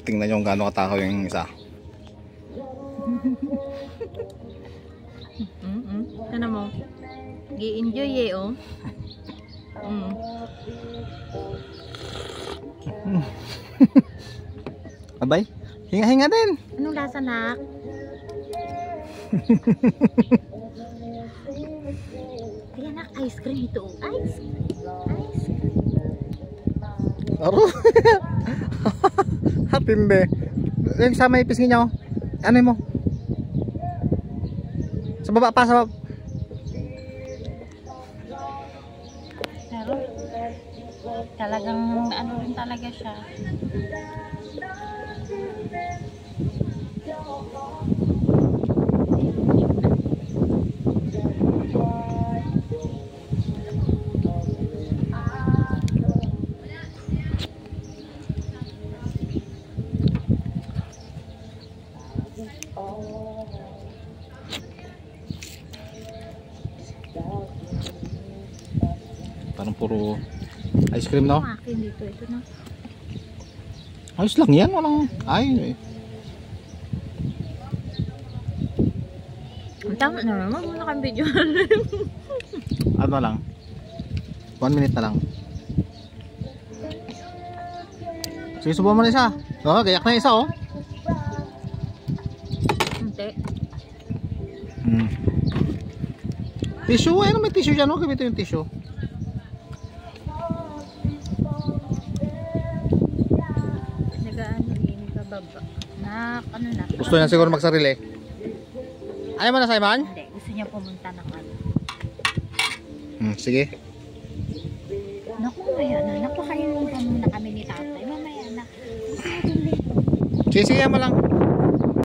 Tingnan nyo kung gaano katakaw yung isa. Ano mo? Gi-enjoy eh, oh. Abay, hinga-hinga din. Anong lasa, nak? Ayan, nak, ice cream ito. Ice cream. Aro. Hatindi. Yung sa may pisngi nyo. Ano mo? Sa baba pa, sa baba. Pero talagang ano rin talaga siya. Parang puro ice cream, no? Akin dito, ito na. Ayos lang yan, walang ay. Ang tama na naman, muna kang video. Ano lang? 1 minute na lang. Sige, subuhan mo na isa. Oh, gayak na isa, oh. Hindi. Tissue, ano may tissue dyan, oh. Gamito yung tissue. Baba. Nak, ano na? Gusto niya siguro magsarili. Ayaw mo na, Simon? Hindi, gusto niya pumunta ng ano. Sige. Naku, mamaya na. Napakainin pa muna kami ni tatay. Mamaya na. Sige, sige mo lang.